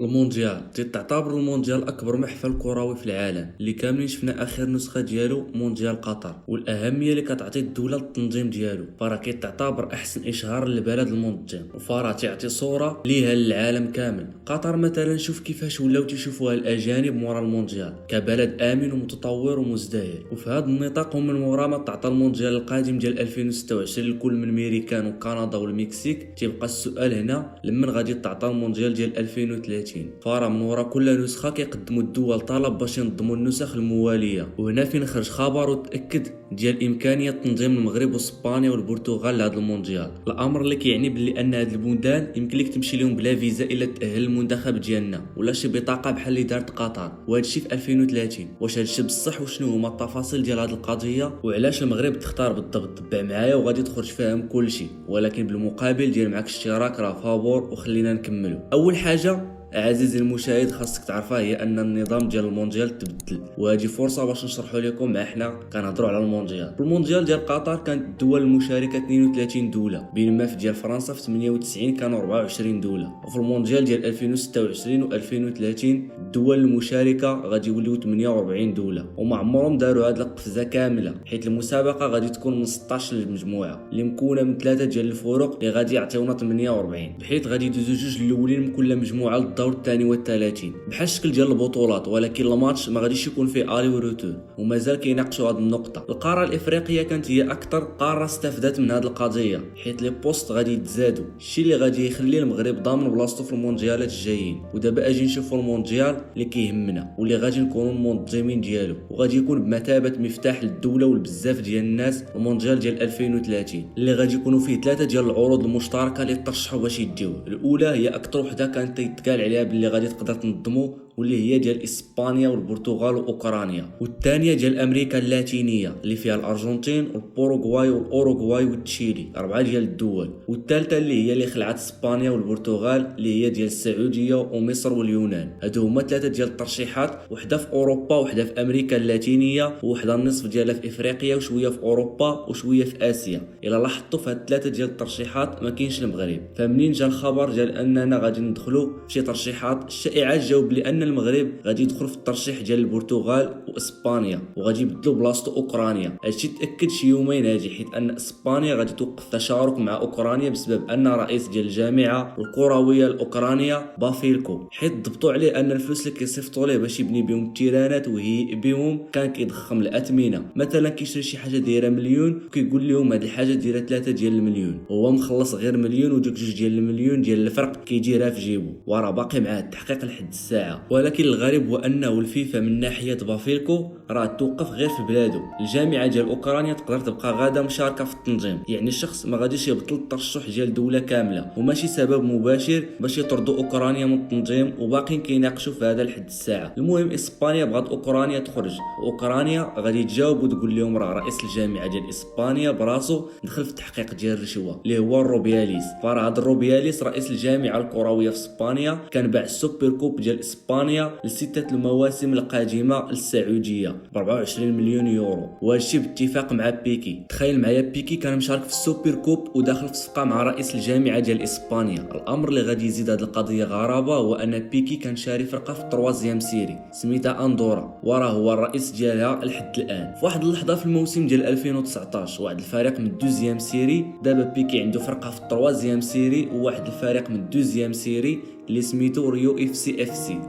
المونديال تعتبر المونديال اكبر محفل كروي في العالم اللي كاملين شفنا اخر نسخه ديالو مونديال قطر، والاهميه اللي كتعطي الدوله للتنظيم ديالو فراه كيتعتبر احسن اشهار للبلد المنظم وفراه تعطي صوره ليها للعالم كامل. قطر مثلا شوف كيفاش ولاو تيشوفوها الاجانب مورا المونديال كبلد امن ومتطور ومزدهر، وفي هذا النطاق ومن مورا ما تعطى المونديال القادم ديال 2026 لكل من ميريكان وكندا والمكسيك. تيبقى السؤال هنا لمن غادي تعطى المونديال ديال 2030؟ فراه من ورا كل نسخه كيقدموا الدول طلب باش ينظموا النسخ المواليه، وهنا فين خرج خبر وتاكد ديال امكانيه تنظيم المغرب واسبانيا والبرتغال لهذا المونديال. الامر اللي كيعني باللي ان هاد البلدان يمكن لك تمشي لهم بلا فيزا الا تاهل المنتخب ديالنا ولا شي بطاقه بحال اللي دارت قطر، وهذا الشيء في 2030. واش هذا الشيء بصح وشنو هما التفاصيل ديال هذه القضيه وعلاش المغرب تختار بالضبط؟ تبع معايا وغادي تخرج فاهم كل شيء، ولكن بالمقابل دير معك اشتراك راه فابور. وخلينا نكملوا. اول حاجه عزيزي المشاهد خاصك تعرفها هي ان النظام ديال المونديال تبدل، وهذه فرصه باش نشرحوا لكم مع حنا كنهضروا على المونديال. المونديال ديال قطر كانت الدول المشاركه 32 دوله، بينما في ديال فرنسا في 98 كانوا 24 دوله، وفي المونديال ديال 2026 و2030 الدول المشاركه غادي يوليو 48 دوله، وما عمرهم داروا هذه القفزه كامله حيت المسابقه غادي تكون من 16 للمجموعه اللي مكونه من 3 ديال الفرق اللي غادي يعطيونا 48، بحيث غادي يدوزو جوج الاولين من كل مجموعه الدور الثاني والثلاثين بحال الشكل ديال البطولات، ولكن الماتش ما غاديش يكون فيه الي وروتور، ومازال كيناقشوا هذه النقطه. القاره الافريقيه كانت هي اكثر قاره استفادت من هذه القضيه حيت لي بوست غادي يتزادوا، الشيء اللي غادي يخلي المغرب ضامن بلاصتو في المونديالات الجايين. ودابا اجي نشوفوا المونديال اللي كيهمنا واللي غادي نكونوا المنظمين ديالو، وغادي يكون بمثابه مفتاح للدوله ولبزاف ديال الناس. المونديال ديال 2030 اللي غادي يكونوا فيه 3 ديال العروض المشتركه اللي ترشحوا باش يديوه. الاولى هي اكثر وحده كانت يتقال عليها باللي غادي تقدر تنظموا، واللي هي ديال اسبانيا والبرتغال واوكرانيا، والثانيه ديال امريكا اللاتينيه اللي فيها الارجنتين والبوروغواي والاوروغواي والتشيلي، 4 ديال الدول، والثالثه اللي هي اللي خلعت اسبانيا والبرتغال اللي هي ديال السعوديه ومصر واليونان. هادو هما 3 ديال الترشيحات، وحده في اوروبا وحده في امريكا اللاتينيه وحده النصف ديالها في افريقيا وشويه في اوروبا وشويه في اسيا. الا لاحظتوا في هاد 3 ديال الترشيحات ما كاينش المغرب. فمنين جا الخبر ديال اننا غادي ندخلوا في شي ترشيحات، الشائعات جاوب بان المغرب غادي يدخل في الترشيح ديال البرتغال واسبانيا وغادي يبدلوا بلاصتو اوكرانيا. هادشي تاكد شي يومين هادي، حيت ان اسبانيا غادي توقف تشارك مع اوكرانيا بسبب ان رئيس ديال الجامعه الكرويه الاوكرانيه بافيلكو حيت ضبطوا عليه ان الفلوس اللي كيصيفطوا ليه باش يبني بهم التيرانات وهي بهم كان كيضخم الاثمنه. مثلا كيشري شي حاجه دايره مليون وكيقول لهم هذه الحاجه دايره 3 ديال المليون، هو مخلص غير مليون ودوك 2 ديال المليون ديال الفرق كيديرها في جيبو وراه باقي معاه التحقيق لحد الساعه. ولكن الغريب هو انه الفيفا من ناحيه بافيلكو راه توقف غير في بلادو. الجامعه ديال اوكرانيا تقدر تبقى غادا مشاركه في التنظيم، يعني الشخص ما غاديش يبطل الترشح ديال دوله كامله، وماشي سبب مباشر باش يطردوا اوكرانيا من التنظيم، وباقيين كيناقشوا في هذا لحد الساعه. المهم اسبانيا بغات اوكرانيا تخرج، واوكرانيا غادي تجاوب وتقول لهم راه رئيس الجامعه ديال اسبانيا براسو دخل في التحقيق ديال الرشوه اللي هو الروبياليس. فراه هذا الروبياليس رئيس الجامعه الكرويه في اسبانيا كان باع السوبر كوب ديال اسبانيا لستة المواسم القادمه للسعوديه ب 24 مليون يورو، وهادشي باتفاق مع بيكي. تخيل معايا بيكي كان مشارك في السوبر كوب وداخل في صفقه مع رئيس الجامعه ديال اسبانيا. الامر اللي غادي يزيد هذه القضيه غرابه هو ان بيكي كان شاري فرقه في التروازيام سيري سميتها اندورا، وراه هو الرئيس ديالها لحد الان. في واحد اللحظه في الموسم ديال 2019 واحد الفريق من الدوزيام سيري، دابا بيكي عنده فرقه في التروازيام سيري وواحد الفريق من الدوزيام سيري اللي سميتو ريو اف سي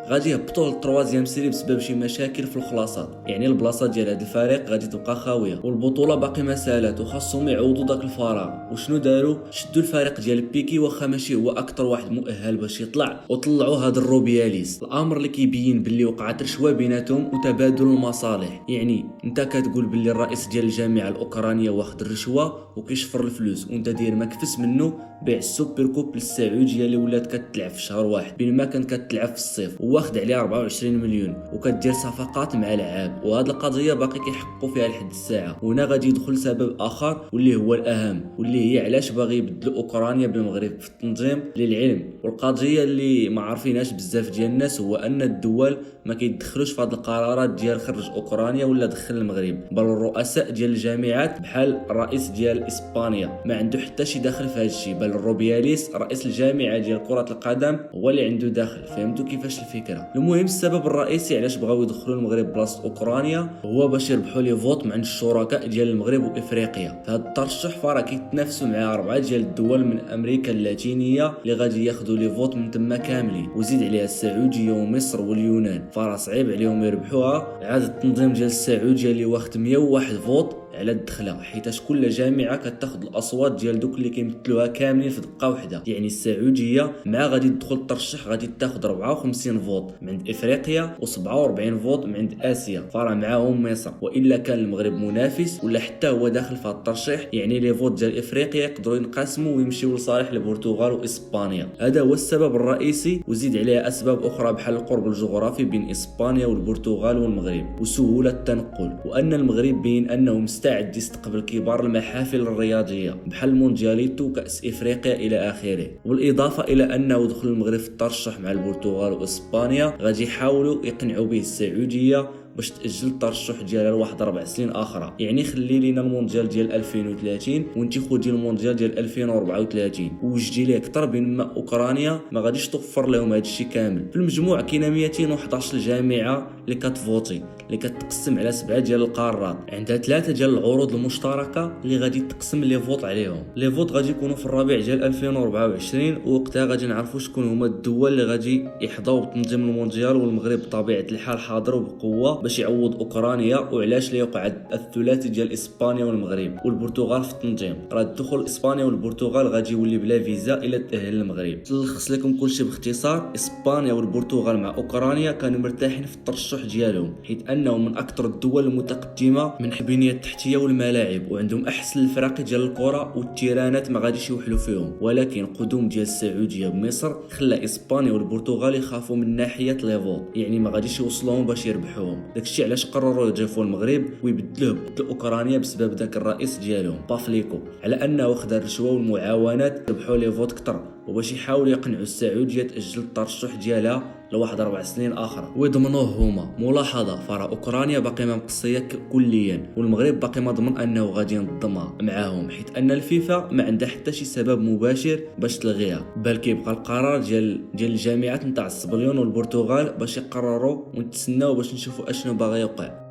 غادي يهبطوا للتروازيام سيري بسبب شي مشاكل في الخلاصات، يعني البلاصه ديال هذا الفريق غادي تبقى خاويه والبطوله باقي ما سالات وخاصهم يعوضوا داك الفراغ. وشنو داروا؟ شدوا الفريق ديال بيكي واخا ماشي هو اكثر واحد مؤهل باش يطلع، وطلعوا هذا الروبياليس. الامر اللي كيبين باللي وقعت رشوه بيناتهم وتبادل المصالح، يعني انت كتقول باللي الرئيس ديال الجامعه الاوكرانيه واخد الرشوه وكيشفر الفلوس، وانت داير مكفس منه بيع السوبر كوب للسعوديه اللي ولات كتلعب في شهر واحد بينما كانت كتلعب في الصيف. واخد عليه 24 مليون وكدير صفقات مع لعاب، وهاد القضيه باقي كيحققوا فيها لحد الساعه. وهنا غادي يدخل سبب اخر واللي هو الاهم، واللي هي علاش باغي يبدلوا اوكرانيا بالمغرب في التنظيم. للعلم والقضيه اللي ما عارفينهاش بزاف ديال الناس هو ان الدول ما كيدخلوش في هاد القرارات ديال خرج اوكرانيا ولا دخل المغرب، بل الرؤساء ديال الجامعات بحال الرئيس ديال اسبانيا ما عنده حتى شي دخل في هذا الشيء، بل الروبياليس رئيس الجامعه ديال كره القدم هو اللي عنده دخل. فهمتوا كيفاش الفكره؟ المهم السبب الرئيسي علاش بغاو يدخلوا المغرب بلاصه اوكرانيا هو باش يربحوا لي فوت مع الشركاء ديال المغرب وافريقيا. فهاد الترشح فراه كيتنافسوا مع 4 ديال الدول من امريكا اللاتينيه اللي غادي ياخذوا لي فوت من تما كاملين، وزيد عليها السعوديه ومصر واليونان، فراه صعيب عليهم يربحوها. عاد التنظيم ديال السعوديه اللي واخد 101 فوت على الدخله، حيتاش كل جامعه كتاخذ الاصوات ديال دوك اللي كيمثلوها كاملين في دقه واحده. يعني السعوديه مع غادي تدخل الترشح غادي تاخذ 54 فوت من عند افريقيا و47 فوت من عند اسيا، فراه معاهم مصر. والا كان المغرب منافس ولا حتى هو داخل في الترشيح، يعني لي فوت ديال افريقيا يقدروا ينقسموا ويمشيو لصالح البرتغال واسبانيا. هذا هو السبب الرئيسي، وزيد عليها اسباب اخرى بحال القرب الجغرافي بين اسبانيا والبرتغال والمغرب وسهوله التنقل، وان المغرب بين انه مستعد يستقبل كبار المحافل الرياضيه بحال موندياليتو وكاس افريقيا الى اخره. بالاضافه الى انه دخول المغرب في الترشح مع البرتغال واسبانيا غادي يحاولوا يقنعوا به السعوديه باش تاجل الترشح ديالها لواحد 4 سنين اخرى. يعني خلي لينا المونديال ديال 2030 وانت خدي المونديال ديال 2034 ووجدي ليه اكثر، بينما اوكرانيا ما غاديش توفر لهم هذا الشيء كامل. في المجموع كاينه 211 جامعه اللي كتفوتي، اللي كتقسم على 7 ديال القارات، عندها 3 ديال العروض المشتركه اللي غادي تقسم لي فوت عليهم. لي فوت غادي يكونوا في الربيع ديال 2024، ووقتها غادي نعرفوا شكون هما الدول اللي غادي يحظوا بتنظيم المونديال. والمغرب بطبيعه الحال حاضر وبقوه باش يعوض اوكرانيا، وعلاش لا يوقع الثلاثي ديال اسبانيا والمغرب والبرتغال في التنظيم. راه الدخول اسبانيا والبرتغال غادي يولي بلا فيزا الى تاهل المغرب. تلخص لكم كلشي باختصار، اسبانيا والبرتغال مع اوكرانيا كانوا مرتاحين في الترشح ديالهم، حيت انهم من اكثر الدول المتقدمه من البنيه التحتيه والملاعب، وعندهم احسن الفرق ديال الكره والتيرانات ما غاديش يوحلوا فيهم. ولكن قدوم ديال السعوديه بمصر خلى اسبانيا والبرتغال يخافوا من ناحيه ليفوت، يعني ما غاديش يوصلوهم باش يربحوهم. داكشي علاش قرروا يضيفوا المغرب ويبدلوه بدل اوكرانيا بسبب داك الرئيس ديالهم بافليكو، على انه خد الرشوه والمعاونات ربحوا لي فوت كثر، وباش يحاولوا يقنعوا السعوديه تاجل الترشح ديالها لواحد 4 سنين اخرى ويضمنوه هما. ملاحظه، فرا اوكرانيا باقي ما مقصيه كليا، والمغرب باقي ما ضمن انه غادي ينظمها معاهم، حيت ان الفيفا ما عندها حتى شي سبب مباشر باش تلغيها، بل كيبقى القرار ديال الجامعات نتاع الصبليون والبرتغال باش يقرروا، ونتسناو باش نشوفوا اشنو باغي يوقع.